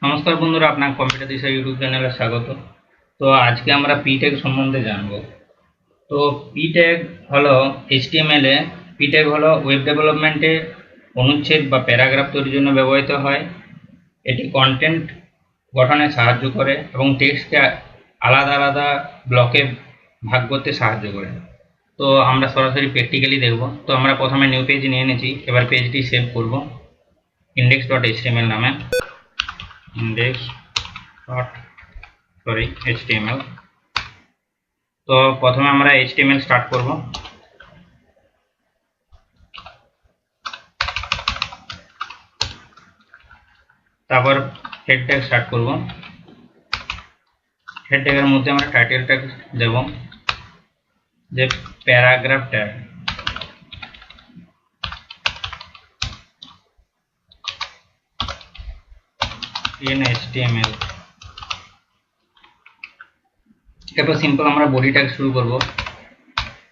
নমস্কার বন্ধুরা, আপনার কম্পিউটার দিশা ইউটিউব চ্যানেলে স্বাগত। তো আজকে আমরা পি ট্যাগ সম্বন্ধে জানব। তো পি ট্যাগ হলো এইচটিএমএল এ পি ট্যাগ হলো ওয়েব ডেভেলপমেন্টে অনুচ্ছেদ বা প্যারাগ্রাফ তৈরির জন্য ব্যবহৃত হয়। এটি কন্টেন্ট গঠনে সাহায্য করে এবং টেক্সটকে আলাদা আলাদা ব্লকে ভাগ করতে সাহায্য করে। তো আমরা সরাসরি প্র্যাকটিক্যালি দেখব। তো আমরা প্রথমে নিউ পেজ নিয়ে নিয়েছি, এবার পেজটি সেভ করব index.html নামে। html। তো প্রথমে আমরা html স্টার্ট করব। তারপর হেড ট্যাগ স্টার্ট করব। হেড ট্যাগের মধ্যে আমরা টাইটেল ট্যাগ দেব, যে প্যারাগ্রাফ ট্যাগ। html। এরপর সিম্পল আমরা বডি ট্যাগ শুরু করব।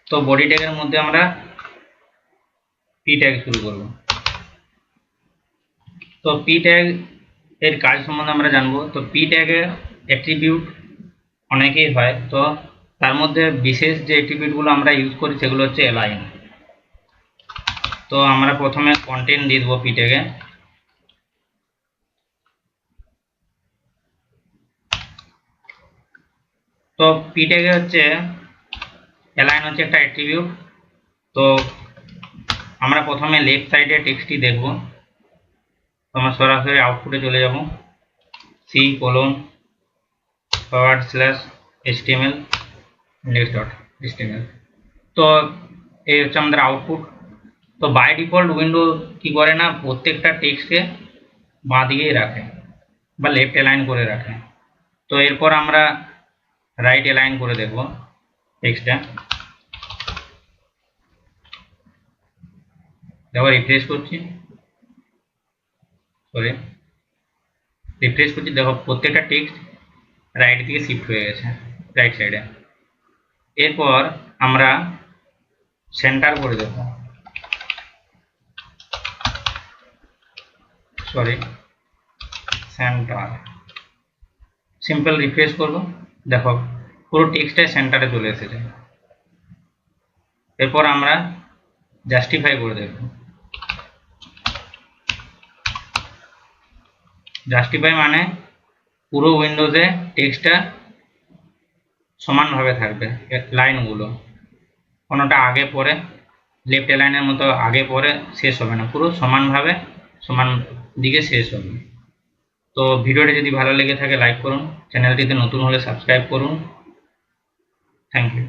তো বডি ট্যাগের মধ্যে আমরা পি ট্যাগ শুরু করব। তো পি ট্যাগ এর কাজ সম্বন্ধে আমরা জানবো। তো পি ট্যাগের অ্যাট্রিবিউট অনেকেই হয়, তো তার মধ্যে বিশেষ যে অ্যাট্রিবিউটগুলো আমরা ইউজ করি সেগুলো হচ্ছে অ্যালাইন। তো আমরা প্রথমে কন্টেন্ট দিয়ে দেবো পি ট্যাগে। তো পি ট্যাগে হচ্ছে অ্যালাইন হচ্ছে একটা অ্যাট্রিবিউট। তো আমরা প্রথমে লেফট সাইডে টেক্সটটি দেখব। তো আমরা সরাসরি আউটপুটে চলে যাব, c:/html index.html। তো এই হচ্ছে আমাদের আউটপুট। তো বাই ডিফল্ট উইন্ডো কি করে না, প্রত্যেকটা টেক্সটকে বাঁ দিকেই রাখে বা লেফট অ্যালাইন করে রাখে। তো এরপর আমরা রাইট অ্যালাইন করে দেখব টেক্সটটা। দেখো রিফ্রেশ করছি, দেখো প্রত্যেকটা টেক্সট রাইট দিকে শিফট হয়ে গেছে, রাইট সাইডে। এরপর আমরা সেন্টার করে দেব, সেন্টার। সিম্পল রিফ্রেশ করব, দেখো পুরো টেক্সটটা সেন্টারে চলে এসেছে। এরপর আমরা জাস্টিফাই করে দেব। জাস্টিফাই মানে পুরো উইন্ডোজে টেক্সটটা সমানভাবে থাকবে, লাইনগুলো কোনোটা আগে পরে লেফট লাইনের মতো আগে পরে শেষ হবে না, পুরো সমানভাবে সমান দিকে শেষ হবে। তো ভিডিওটি যদি ভালো লেগে থাকে লাইক করুন, চ্যানেলটিতে নতুন হলে সাবস্ক্রাইব করুন। Thank you.